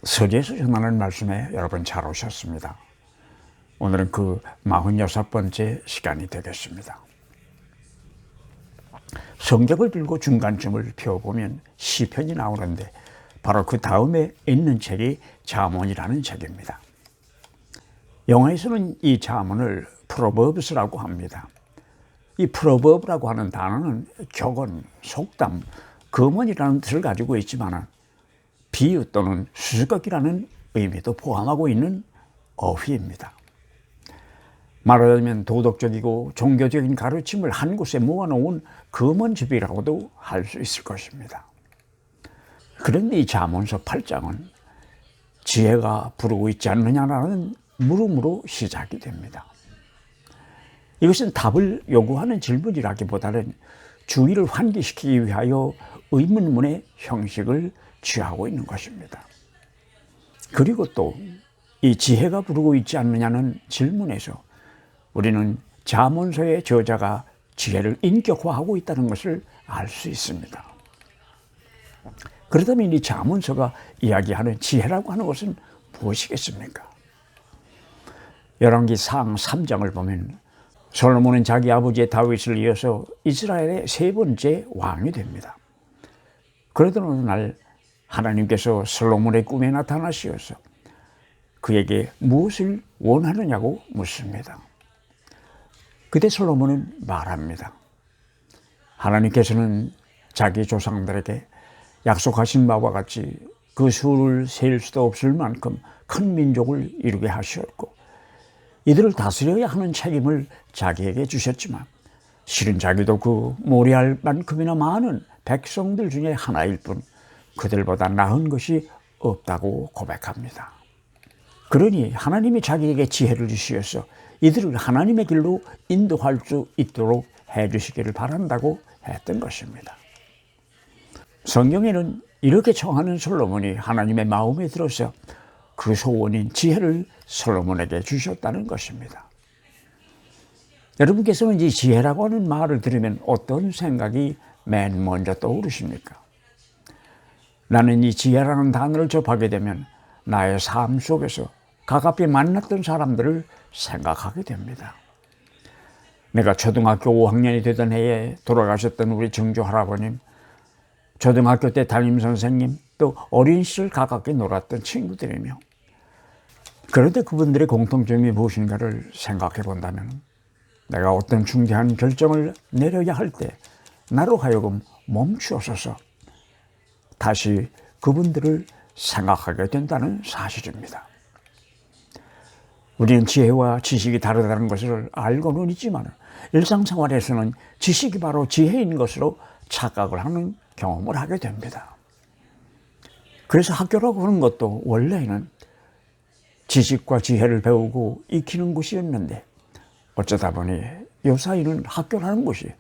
서재에서 전하는 말씀에 여러분 잘 오셨습니다. 오늘은 그 46번째 시간이 되겠습니다. 성경을 들고 중간점을 펴보면 시편이 나오는데 바로 그 다음에 있는 책이 잠언이라는 책입니다. 영어에서는 이 잠언을 프로버브스라고 합니다. 이 프로버브라고 하는 단어는 격언, 속담, 금언이라는 뜻을 가지고 있지만 비유 또는 수수께끼라는 의미도 포함하고 있는 어휘입니다. 말하자면 도덕적이고 종교적인 가르침을 한 곳에 모아놓은 금언집이라고도 할 수 있을 것입니다. 그런데 이 잠언서 8장은 지혜가 부르고 있지 않느냐라는 물음으로 시작이 됩니다. 이것은 답을 요구하는 질문이라기보다는 주의를 환기시키기 위하여 의문문의 형식을 취하고 있는 것입니다. 그리고 또 이 지혜가 부르고 있지 않느냐는 질문에서 우리는 잠언서의 저자가 지혜를 인격화하고 있다는 것을 알 수 있습니다. 그렇다면 이 잠언서가 이야기하는 지혜라고 하는 것은 무엇이겠습니까? 열왕기상 3장을 보면 솔로몬은 자기 아버지 다윗을 이어서 이스라엘의 세 번째 왕이 됩니다. 그러던 어느 날 하나님께서 솔로몬의 꿈에 나타나시어서 그에게 무엇을 원하느냐고 묻습니다. 그때 솔로몬은 말합니다. 하나님께서는 자기 조상들에게 약속하신 바와 같이 그 수를 셀 수도 없을 만큼 큰 민족을 이루게 하셨고 이들을 다스려야 하는 책임을 자기에게 주셨지만 실은 자기도 그 모래알 만큼이나 많은 백성들 중에 하나일 뿐 그들보다 나은 것이 없다고 고백합니다. 그러니 하나님이 자기에게 지혜를 주시어서 이들을 하나님의 길로 인도할 수 있도록 해주시기를 바란다고 했던 것입니다. 성경에는 이렇게 청하는 솔로몬이 하나님의 마음에 들어서 그 소원인 지혜를 솔로몬에게 주셨다는 것입니다. 여러분께서는 이 지혜라고 하는 말을 들으면 어떤 생각이 맨 먼저 떠오르십니까? 나는 이 지혜라는 단어를 접하게 되면 나의 삶 속에서 가깝게 만났던 사람들을 생각하게 됩니다. 내가 초등학교 5학년이 되던 해에 돌아가셨던 우리 증조 할아버님, 초등학교 때 담임선생님, 또 어린 시절 가깝게 놀았던 친구들이며 그런데 그분들의 공통점이 무엇인가를 생각해 본다면 내가 어떤 중대한 결정을 내려야 할 때 나로 하여금 멈추어서서 다시 그분들을 생각하게 된다는 사실입니다. 우리는 지혜와 지식이 다르다는 것을 알고는 있지만 일상생활에서는 지식이 바로 지혜인 것으로 착각을 하는 경험을 하게 됩니다. 그래서 학교라고 하는 것도 원래는 지식과 지혜를 배우고 익히는 곳이었는데 어쩌다 보니 요사이는 학교라는 곳이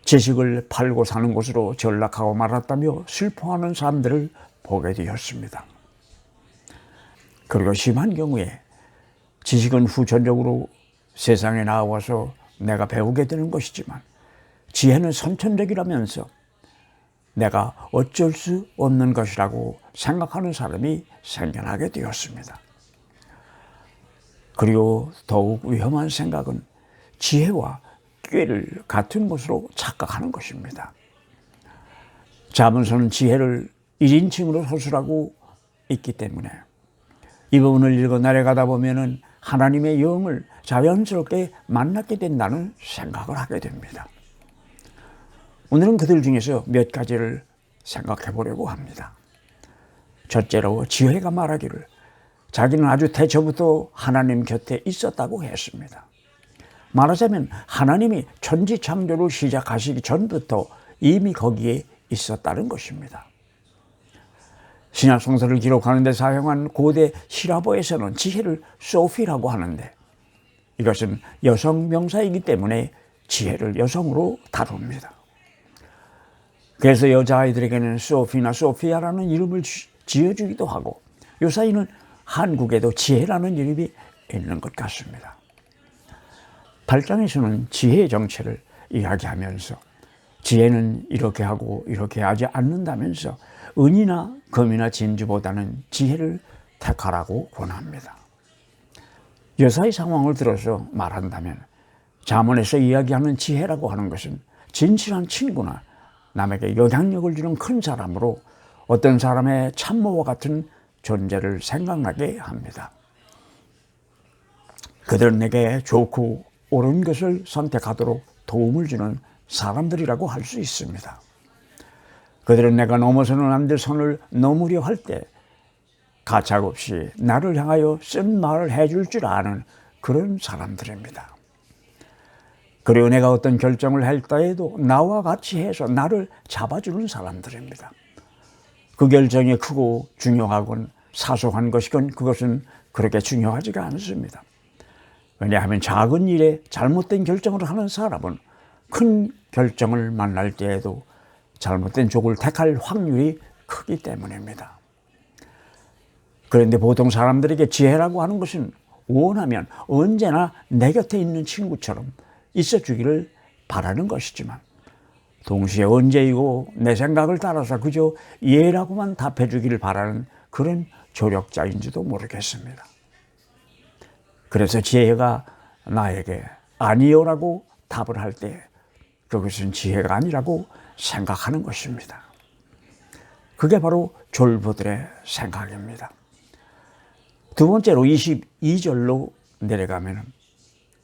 지식을 팔고 사는 곳으로 전락하고 말았다며 슬퍼하는 사람들을 보게 되었습니다. 그리고 심한 경우에 지식은 후천적으로 세상에 나와서 내가 배우게 되는 것이지만 지혜는 선천적이라면서 내가 어쩔 수 없는 것이라고 생각하는 사람이 생겨나게 되었습니다. 그리고 더욱 위험한 생각은 지혜와 꾀를 같은 것으로 착각하는 것입니다. 잠언서는 지혜를 1인칭으로 서술하고 있기 때문에 이 부분을 읽어 나아가다 보면은 하나님의 영을 자연스럽게 만나게 된다는 생각을 하게 됩니다. 오늘은 그들 중에서 몇 가지를 생각해 보려고 합니다. 첫째로 지혜가 말하기를 자기는 아주 태초부터 하나님 곁에 있었다고 했습니다. 말하자면 하나님이 천지창조를 시작하시기 전부터 이미 거기에 있었다는 것입니다. 신약 성서를 기록하는 데 사용한 고대 히라보에서는 지혜를 소피라고 하는데 이것은 여성 명사이기 때문에 지혜를 여성으로 다룹니다. 그래서 여자아이들에게는 소피나 소피아라는 이름을 지어주기도 하고 요사이는 한국에도 지혜라는 이름이 있는 것 같습니다. 8장에서는 지혜의 정체를 이야기하면서 지혜는 이렇게 하고 이렇게 하지 않는다면서 은이나 금이나 진주보다는 지혜를 택하라고 권합니다. 여사의 상황을 들어서 말한다면 잠언에서 이야기하는 지혜라고 하는 것은 진실한 친구나 남에게 영향력을 주는 큰 사람으로 어떤 사람의 참모와 같은 존재를 생각나게 합니다. 그들은 내게 좋고 옳은 것을 선택하도록 도움을 주는 사람들이라고 할 수 있습니다. 그들은 내가 넘어서는 안 될 선을 넘으려 할 때 가차없이 나를 향하여 쓴 말을 해줄 줄 아는 그런 사람들입니다. 그리고 내가 어떤 결정을 할 때에도 나와 같이 해서 나를 잡아주는 사람들입니다. 그 결정이 크고 중요하건 사소한 것이건 그것은 그렇게 중요하지가 않습니다. 왜냐하면 작은 일에 잘못된 결정을 하는 사람은 큰 결정을 만날 때에도 잘못된 쪽을 택할 확률이 크기 때문입니다. 그런데 보통 사람들에게 지혜라고 하는 것은 원하면 언제나 내 곁에 있는 친구처럼 있어주기를 바라는 것이지만 동시에 언제이고 내 생각을 따라서 그저 예라고만 답해주기를 바라는 그런 조력자인지도 모르겠습니다. 그래서 지혜가 나에게 아니요라고 답을 할 때 그것은 지혜가 아니라고 생각하는 것입니다. 그게 바로 졸부들의 생각입니다. 두 번째로 22절로 내려가면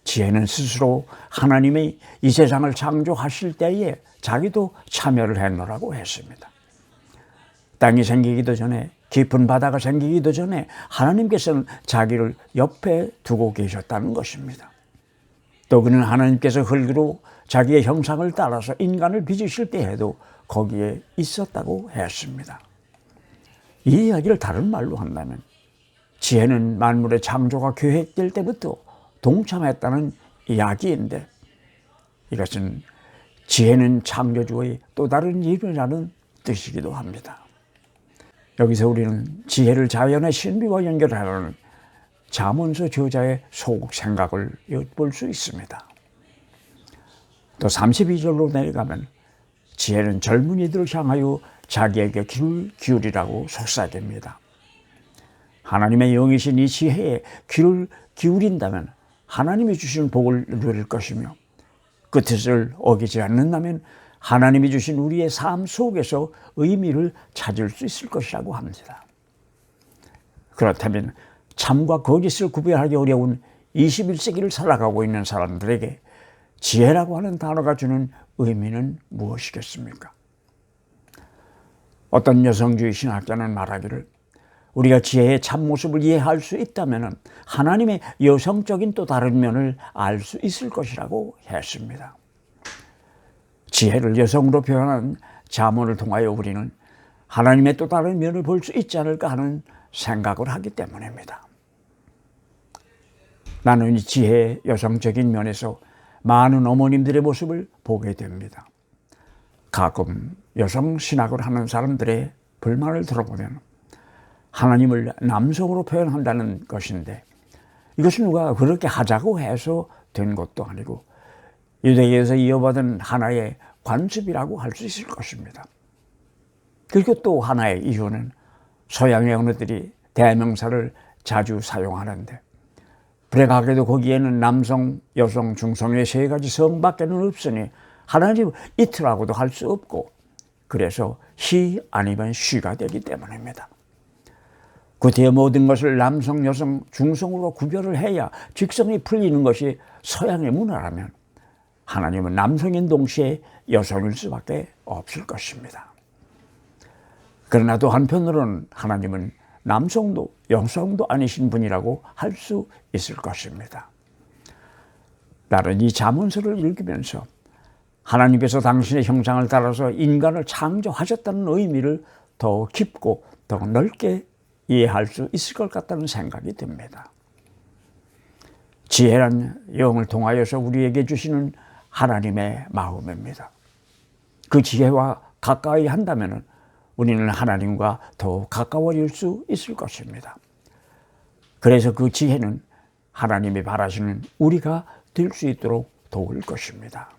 지혜는 스스로 하나님이 이 세상을 창조하실 때에 자기도 참여를 했노라고 했습니다. 땅이 생기기도 전에 깊은 바다가 생기기도 전에 하나님께서는 자기를 옆에 두고 계셨다는 것입니다. 또 그는 하나님께서 흙으로 자기의 형상을 따라서 인간을 빚으실 때에도 거기에 있었다고 했습니다. 이 이야기를 다른 말로 한다면 지혜는 만물의 창조가 계획될 때부터 동참했다는 이야기인데 이것은 지혜는 창조주의 또 다른 이름이라는 뜻이기도 합니다. 여기서 우리는 지혜를 자연의 신비와 연결하는 잠언서 저자의 속 생각을 엿볼 수 있습니다. 또 32절로 내려가면 지혜는 젊은이들을 향하여 자기에게 귀를 기울이라고 속삭입니다. 하나님의 영이신 이 지혜에 귀를 기울인다면 하나님이 주신 복을 누릴 것이며 그 뜻을 어기지 않는다면 하나님이 주신 우리의 삶 속에서 의미를 찾을 수 있을 것이라고 합니다. 그렇다면 참과 거짓을 구별하기 어려운 21세기를 살아가고 있는 사람들에게 지혜라고 하는 단어가 주는 의미는 무엇이겠습니까? 어떤 여성주의 신학자는 말하기를 우리가 지혜의 참모습을 이해할 수 있다면 하나님의 여성적인 또 다른 면을 알 수 있을 것이라고 했습니다. 지혜를 여성으로 표현한 잠언을 통하여 우리는 하나님의 또 다른 면을 볼 수 있지 않을까 하는 생각을 하기 때문입니다. 나는 이 지혜의 여성적인 면에서 많은 어머님들의 모습을 보게 됩니다. 가끔 여성 신학을 하는 사람들의 불만을 들어보면 하나님을 남성으로 표현한다는 것인데 이것은 누가 그렇게 하자고 해서 된 것도 아니고 유대계에서 이어받은 하나의 관습이라고 할 수 있을 것입니다. 그리고 또 하나의 이유는 서양의 언어들이 대명사를 자주 사용하는데 불행하게도 거기에는 남성, 여성, 중성의 세 가지 성밖에는 없으니 하나님 이트라고도 할 수 없고 그래서 he 아니면 she가 되기 때문입니다. 그 뒤에 모든 것을 남성, 여성, 중성으로 구별을 해야 직성이 풀리는 것이 서양의 문화라면 하나님은 남성인 동시에 여성일 수밖에 없을 것입니다. 그러나 또 한편으로는 하나님은 남성도 여성도 아니신 분이라고 할 수 있을 것입니다. 나는 이 잠언서를 읽으면서 하나님께서 당신의 형상을 따라서 인간을 창조하셨다는 의미를 더 깊고 더 넓게 이해할 수 있을 것 같다는 생각이 듭니다. 지혜란 영을 통하여서 우리에게 주시는 하나님의 마음입니다. 그 지혜와 가까이 한다면 우리는 하나님과 더 가까워질 수 있을 것입니다. 그래서 그 지혜는 하나님이 바라시는 우리가 될 수 있도록 도울 것입니다.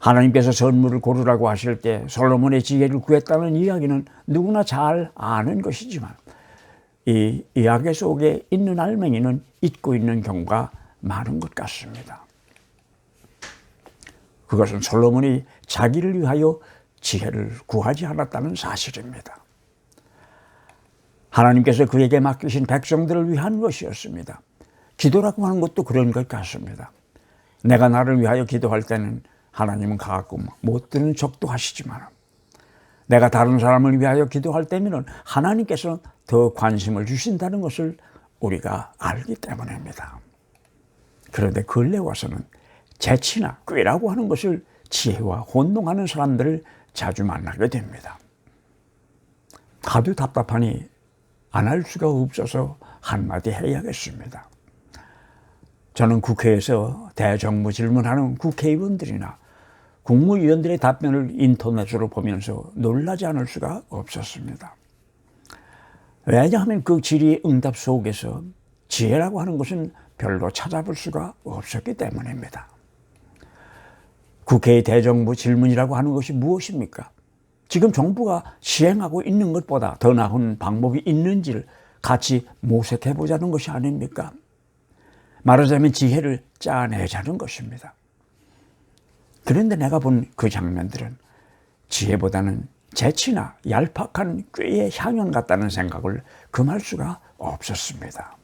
하나님께서 선물을 고르라고 하실 때 솔로몬의 지혜를 구했다는 이야기는 누구나 잘 아는 것이지만 이 이야기 속에 있는 알맹이는 잊고 있는 경우가 많은 것 같습니다. 그것은 솔로몬이 자기를 위하여 지혜를 구하지 않았다는 사실입니다. 하나님께서 그에게 맡기신 백성들을 위한 것이었습니다. 기도라고 하는 것도 그런 것 같습니다. 내가 나를 위하여 기도할 때는 하나님은 가끔 못 듣는 척도 하시지만 내가 다른 사람을 위하여 기도할 때면 하나님께서 더 관심을 주신다는 것을 우리가 알기 때문입니다. 그런데 근래 와서는 재치나 꾀라고 하는 것을 지혜와 혼동하는 사람들을 자주 만나게 됩니다. 하도 답답하니 안 할 수가 없어서 한마디 해야겠습니다. 저는 국회에서 대정부 질문하는 국회의원들이나 국무위원들의 답변을 인터넷으로 보면서 놀라지 않을 수가 없었습니다. 왜냐하면 그 질의 응답 속에서 지혜라고 하는 것은 별로 찾아볼 수가 없었기 때문입니다. 국회의 대정부 질문이라고 하는 것이 무엇입니까? 지금 정부가 시행하고 있는 것보다 더 나은 방법이 있는지를 같이 모색해 보자는 것이 아닙니까? 말하자면 지혜를 짜내자는 것입니다. 그런데 내가 본 그 장면들은 지혜보다는 재치나 얄팍한 꾀의 향연 같다는 생각을 금할 수가 없었습니다.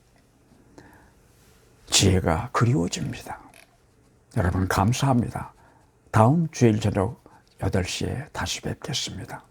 지혜가 그리워집니다. 여러분 감사합니다. 다음 주일 저녁 8시에 다시 뵙겠습니다.